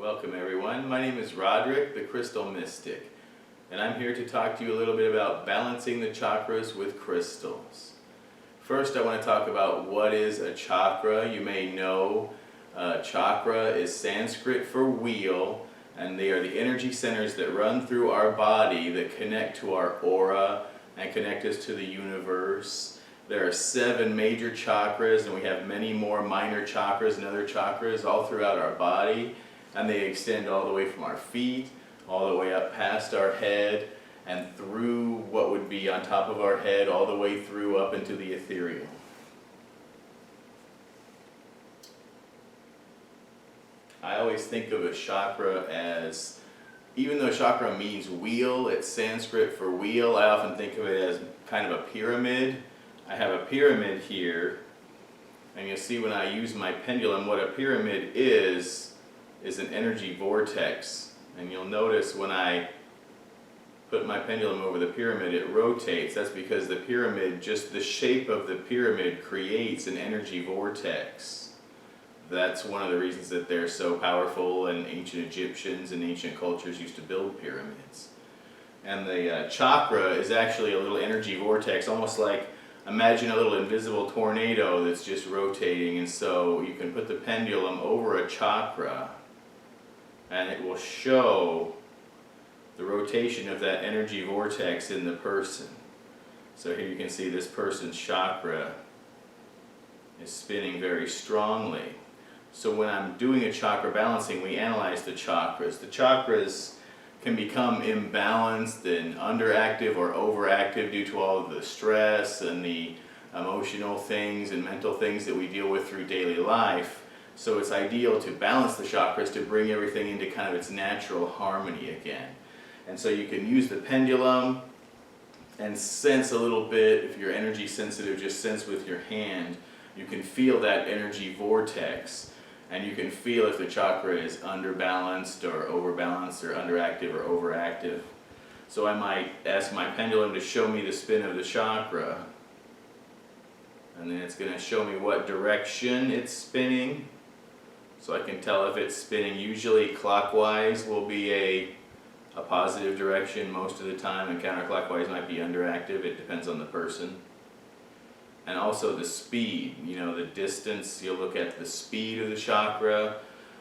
Welcome everyone. My name is Roderick, the Crystal Mystic, and I'm here to talk to you a little bit about balancing the chakras with crystals. First, I want to talk about what is a chakra. You may know chakra is Sanskrit for wheel, and they are the energy centers that run through our body that connect to our aura and connect us to the universe. There are 7 major chakras, and we have many more minor chakras and other chakras all throughout our body, and they extend all the way from our feet, all the way up past our head, and through what would be on top of our head, all the way through up into the ethereal. I always think of a chakra as, even though chakra means wheel, it's Sanskrit for wheel, I often think of it as kind of a pyramid. I have a pyramid here, and you'll see when I use my pendulum, what a pyramid is an energy vortex. And you'll notice when I put my pendulum over the pyramid, it rotates. That's because the pyramid, just the shape of the pyramid creates an energy vortex. That's one of the reasons that they're so powerful, and ancient Egyptians and ancient cultures used to build pyramids. And the chakra is actually a little energy vortex, almost like, imagine a little invisible tornado that's just rotating. And so you can put the pendulum over a chakra and it will show the rotation of that energy vortex in the person. So here you can see this person's chakra is spinning very strongly. So when I'm doing a chakra balancing, we analyze the chakras. The chakras can become imbalanced and underactive or overactive due to all of the stress and the emotional things and mental things that we deal with through daily life. So it's ideal to balance the chakras to bring everything into kind of its natural harmony again. And so you can use the pendulum and sense a little bit. If you're energy sensitive, just sense with your hand. You can feel that energy vortex, and you can feel if the chakra is underbalanced or overbalanced or underactive or overactive. So I might ask my pendulum to show me the spin of the chakra, and then it's going to show me what direction it's spinning. So I can tell if it's spinning. Usually clockwise will be a positive direction most of the time, and counterclockwise might be underactive. It depends on the person. And also the speed, the distance. You'll look at the speed of the chakra,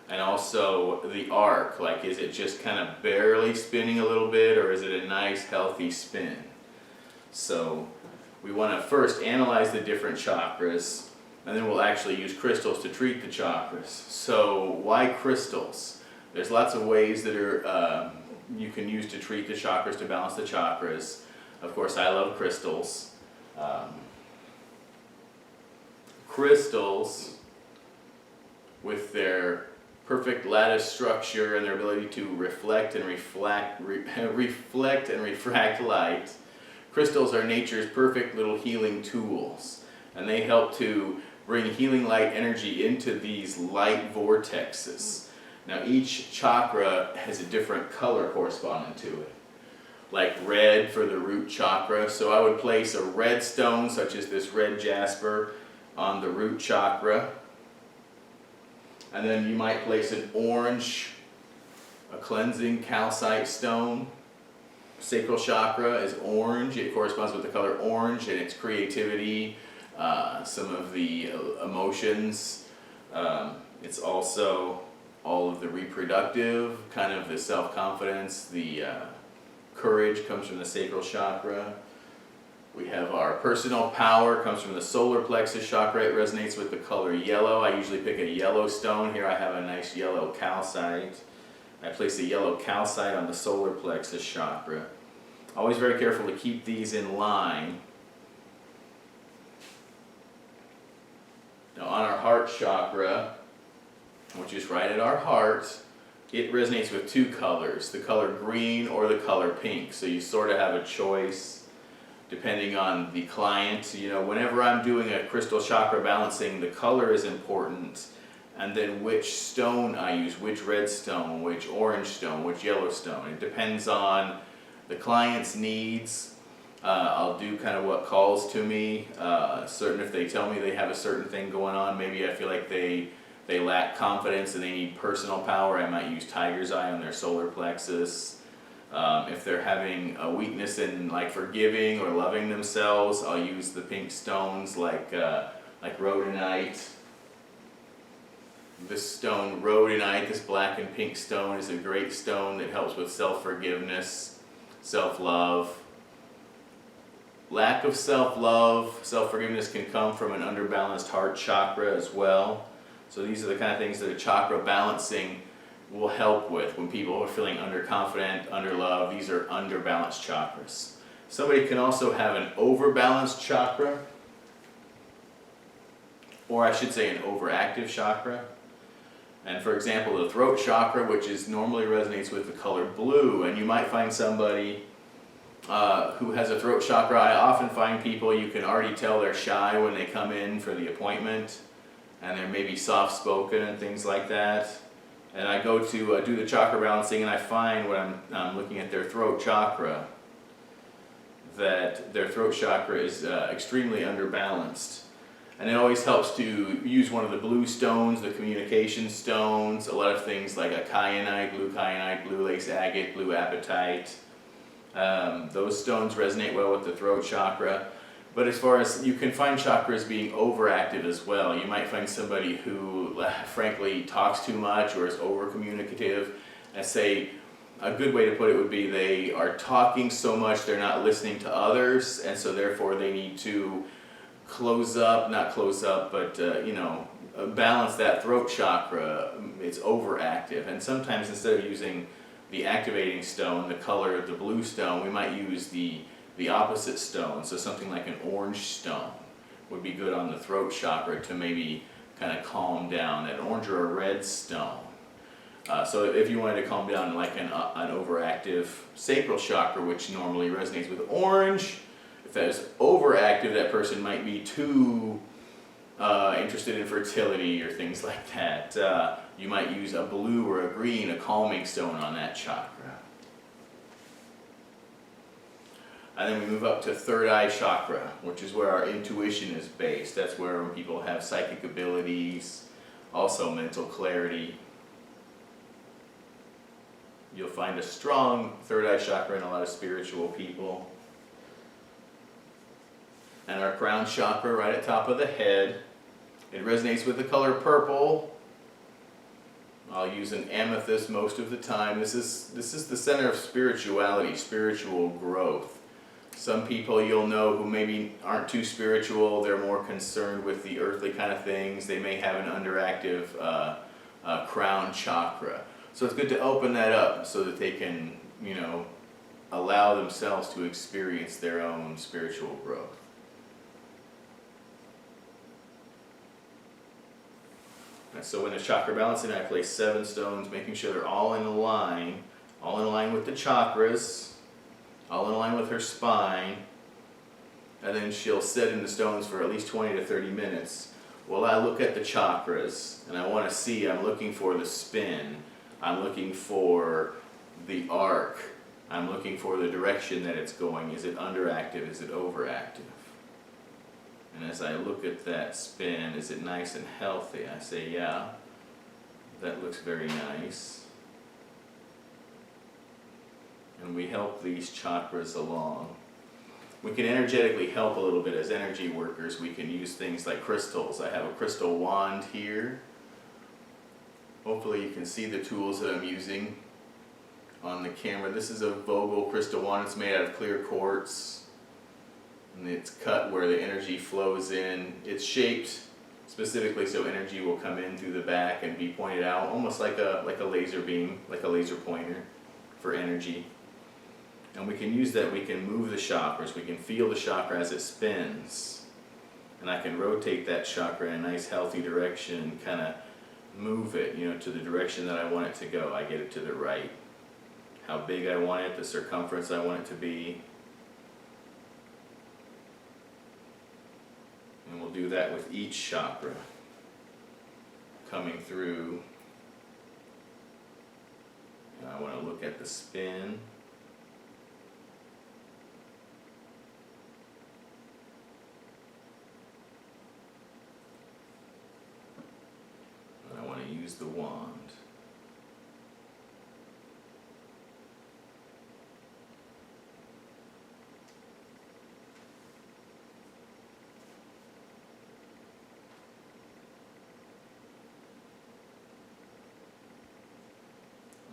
and also the arc. Like, is it just kind of barely spinning a little bit, or is it a nice healthy spin? So we want to first analyze the different chakras, and then we'll actually use crystals to treat the chakras. So why crystals? There's lots of ways that are you can use to treat the chakras, to balance the chakras. Of course, I love crystals. Crystals, with their perfect lattice structure and their ability to reflect and refract light, crystals are nature's perfect little healing tools, and they help to bring healing light energy into these light vortexes. Now each chakra has a different color corresponding to it. Like red for the root chakra, so I would place a red stone, such as this red jasper, on the root chakra. And then you might place an orange, a cleansing calcite stone. Sacral chakra is orange. It corresponds with the color orange and its creativity, some of the emotions. It's also all of the reproductive, kind of the self-confidence, the courage comes from the sacral chakra. We have our personal power, comes from the solar plexus chakra. It resonates with the color yellow. I usually pick a yellow stone. Here I have a nice yellow calcite. I place a yellow calcite on the solar plexus chakra. Always very careful to keep these in line. Now on our heart chakra, which is right at our heart, it resonates with 2 colors, the color green or the color pink. So you sort of have a choice depending on the client. Whenever I'm doing a crystal chakra balancing, the color is important, and then which stone I use, which red stone, which orange stone, which yellow stone. It depends on the client's needs. I'll do kind of what calls to me. If they tell me they have a certain thing going on, maybe I feel like they they lack confidence and they need personal power, I might use tiger's eye on their solar plexus. If they're having a weakness in like forgiving or loving themselves, I'll use the pink stones like rhodonite. This stone, rhodonite, this black and pink stone, is a great stone that helps with self-forgiveness, self-love. Lack of self-love, self-forgiveness can come from an underbalanced heart chakra as well. So these are the kind of things that a chakra balancing will help with. When people are feeling underconfident, underloved, these are underbalanced chakras. Somebody can also have an overbalanced chakra, or I should say an overactive chakra. And for example, the throat chakra, which is normally resonates with the color blue, and you might find somebody who has a throat chakra. I often find people, you can already tell they're shy when they come in for the appointment, and they're maybe soft-spoken and things like that. And I go to do the chakra balancing, and I find when I'm looking at their throat chakra that their throat chakra is extremely underbalanced. And it always helps to use one of the blue stones, the communication stones, a lot of things like a kyanite, blue lace agate, blue apatite. Those stones resonate well with the throat chakra. But as far as, you can find chakras being overactive as well. You might find somebody who frankly talks too much or is over communicative. I say a good way to put it would be they are talking so much they're not listening to others, and so therefore they need to balance that throat chakra. It's overactive, and sometimes instead of using the activating stone, the color of the blue stone, we might use the opposite stone. So something like an orange stone would be good on the throat chakra to maybe kind of calm down, an orange or a red stone. So if you wanted to calm down like an overactive sacral chakra, which normally resonates with orange, if that is overactive, that person might be too interested in fertility or things like that. You might use a blue or a green, a calming stone on that chakra. And then we move up to third eye chakra, which is where our intuition is based. That's where people have psychic abilities, also mental clarity. You'll find a strong third eye chakra in a lot of spiritual people. And our crown chakra right at top of the head. It resonates with the color purple. I'll use an amethyst most of the time. This is the center of spirituality, spiritual growth. Some people you'll know who maybe aren't too spiritual, they're more concerned with the earthly kind of things. They may have an underactive crown chakra. So it's good to open that up so that they can, allow themselves to experience their own spiritual growth. So when it's chakra balancing, I place 7 stones, making sure they're all in line with the chakras, all in line with her spine, and then she'll sit in the stones for at least 20 to 30 minutes while I look at the chakras, and I want to see, I'm looking for the spin, I'm looking for the arc, I'm looking for the direction that it's going. Is it underactive? Is it overactive? And as I look at that spin, is it nice and healthy? I say, yeah, that looks very nice. And we help these chakras along. We can energetically help a little bit as energy workers. We can use things like crystals. I have a crystal wand here. Hopefully you can see the tools that I'm using on the camera. This is a Vogel crystal wand. It's made out of clear quartz. And it's cut where the energy flows in. It's shaped specifically so energy will come in through the back and be pointed out, almost like a laser beam, like a laser pointer for energy. And we can use that, we can move the chakras, we can feel the chakra as it spins. And I can rotate that chakra in a nice healthy direction and kind of move it, to the direction that I want it to go. I get it to the right. How big I want it, the circumference I want it to be. And we'll do that with each chakra coming through. And I want to look at the spin. And I use the wand.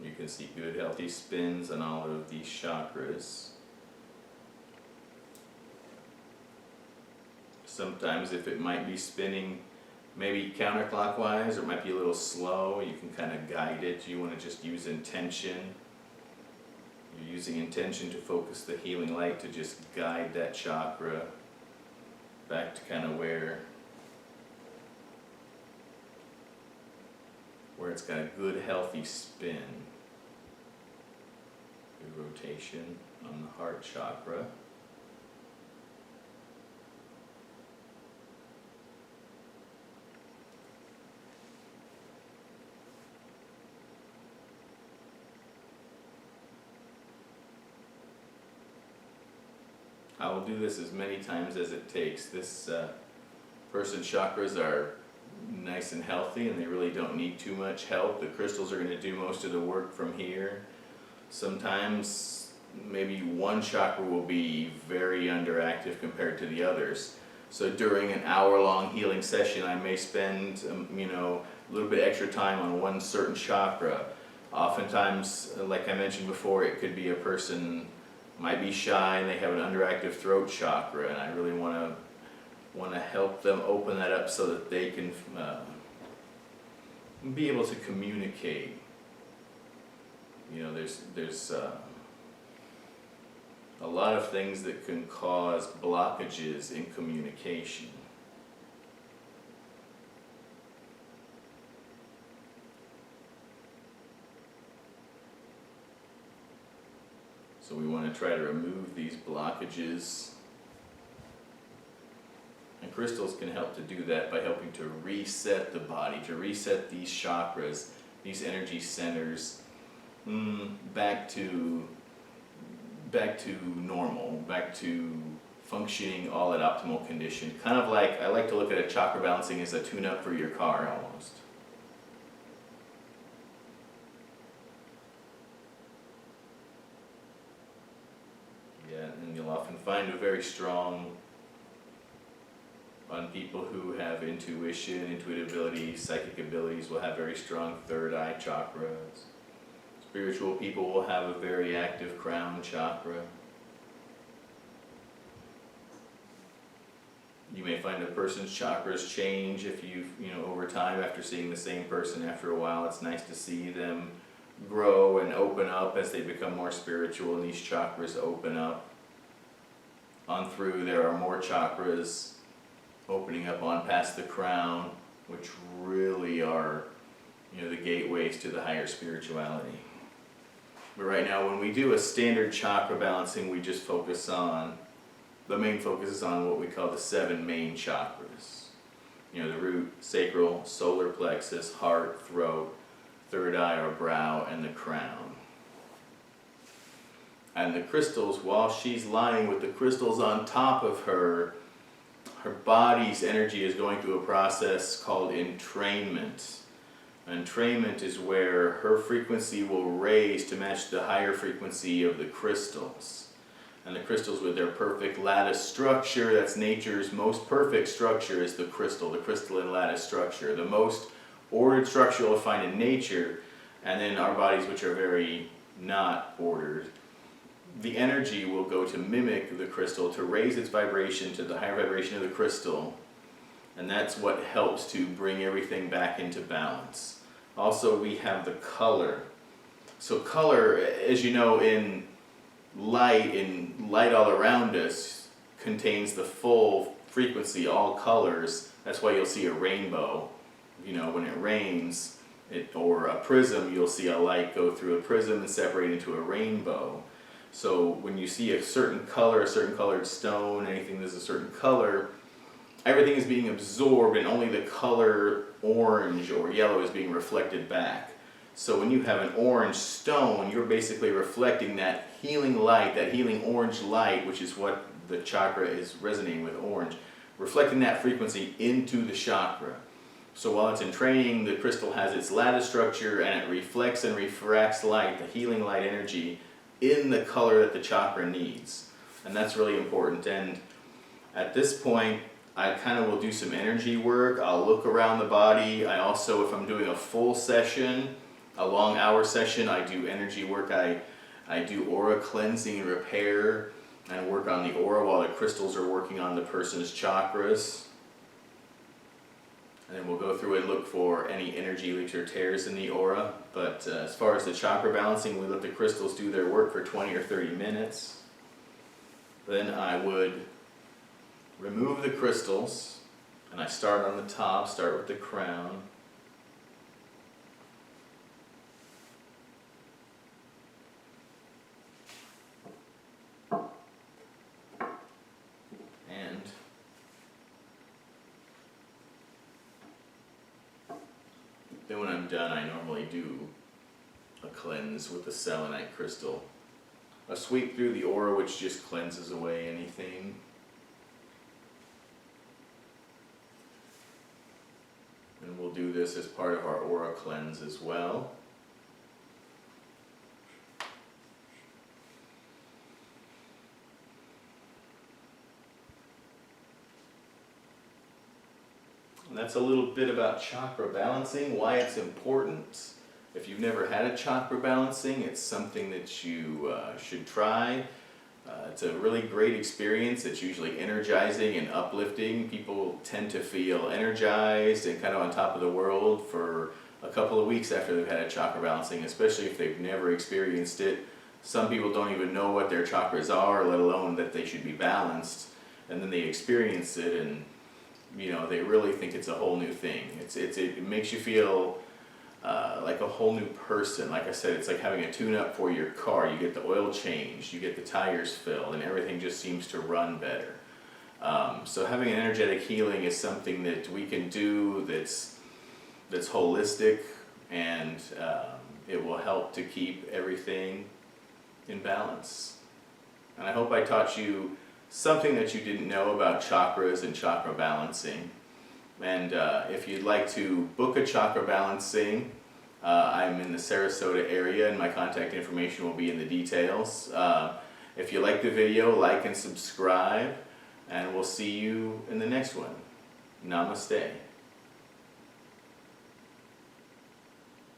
You can see good healthy spins on all of these chakras. Sometimes if it might be spinning maybe counterclockwise, or it might be a little slow, you can kind of guide it. You want to just use intention. You're using intention to focus the healing light to just guide that chakra back to kind of where it's got a good healthy spin. Good rotation on the heart chakra. I will do this as many times as it takes. This person's chakras are nice and healthy and they really don't need too much help. The crystals are going to do most of the work from here. Sometimes maybe one chakra will be very underactive compared to the others. So during an hour-long healing session, I may spend a little bit extra time on one certain chakra. Oftentimes, like I mentioned before, it could be a person might be shy and they have an underactive throat chakra, and I really want to help them open that up so that they can be able to communicate. There's a lot of things that can cause blockages in communication. So we want to try to remove these blockages. And crystals can help to do that by helping to reset the body, to reset these chakras, these energy centers, back to normal, back to functioning all at optimal condition. Kind of like, I like to look at a chakra balancing as a tune-up for your car almost. Yeah, and you'll often find a very strong, on people who have intuition, intuitive abilities, psychic abilities will have very strong third eye chakras. Spiritual people will have a very active crown chakra. You may find a person's chakras change if over time, after seeing the same person after a while. It's nice to see them grow and open up as they become more spiritual and these chakras open up. On through, there are more chakras opening up on past the crown, which really are the gateways to the higher spirituality. But right now, when we do a standard chakra balancing, we just focus on, the main focus is on what we call the 7 main chakras. The root, sacral, solar plexus, heart, throat, third eye or brow, and the crown. And the crystals, while she's lying with the crystals on top of her body's energy is going through a process called entrainment. Entrainment is where her frequency will raise to match the higher frequency of the crystals. And the crystals with their perfect lattice structure, that's nature's most perfect structure, is the crystalline lattice structure. The most ordered structure you'll find in nature, and then our bodies, which are very not ordered. The energy will go to mimic the crystal, to raise its vibration to the higher vibration of the crystal, and that's what helps to bring everything back into balance. Also, we have the color. So color, as you know, in light all around us contains the full frequency, all colors. That's why you'll see a rainbow. When it rains, or a prism, you'll see a light go through a prism and separate into a rainbow. So when you see a certain color, a certain colored stone, anything that's a certain color, everything is being absorbed and only the color orange or yellow is being reflected back. So when you have an orange stone, you're basically reflecting that healing light, that healing orange light, which is what the chakra is resonating with, orange, reflecting that frequency into the chakra. So while it's in training, the crystal has its lattice structure and it reflects and refracts light, the healing light energy, in the color that the chakra needs. And that's really important. And at this point, I kind of will do some energy work. I'll look around the body. I also, if I'm doing a full session, a long hour session, I do energy work. I do aura cleansing and repair and work on the aura while the crystals are working on the person's chakras. And then we'll go through and look for any energy leaks or tears in the aura. But as far as the chakra balancing, we let the crystals do their work for 20 or 30 minutes. Then I would remove the crystals, and I start on the top, start with the crown. And then when I'm done, I normally do a cleanse with the selenite crystal. A sweep through the aura, which just cleanses away anything. And we'll do this as part of our aura cleanse as well. And that's a little bit about chakra balancing, why it's important. If you've never had a chakra balancing, it's something that you should try. It's a really great experience. It's usually energizing and uplifting. People tend to feel energized and kind of on top of the world for a couple of weeks after they've had a chakra balancing, especially if they've never experienced it. Some people don't even know what their chakras are, let alone that they should be balanced. And then they experience it and they really think it's a whole new thing. It makes you feel like a whole new person. Like I said, it's like having a tune-up for your car. You get the oil changed, you get the tires filled, and everything just seems to run better. So having an energetic healing is something that we can do that's holistic, and it will help to keep everything in balance. And I hope I taught you something that you didn't know about chakras and chakra balancing. And if you'd like to book a chakra balancing, I'm in the Sarasota area and my contact information will be in the details. If you like the video, like and subscribe, and we'll see you in the next one. Namaste.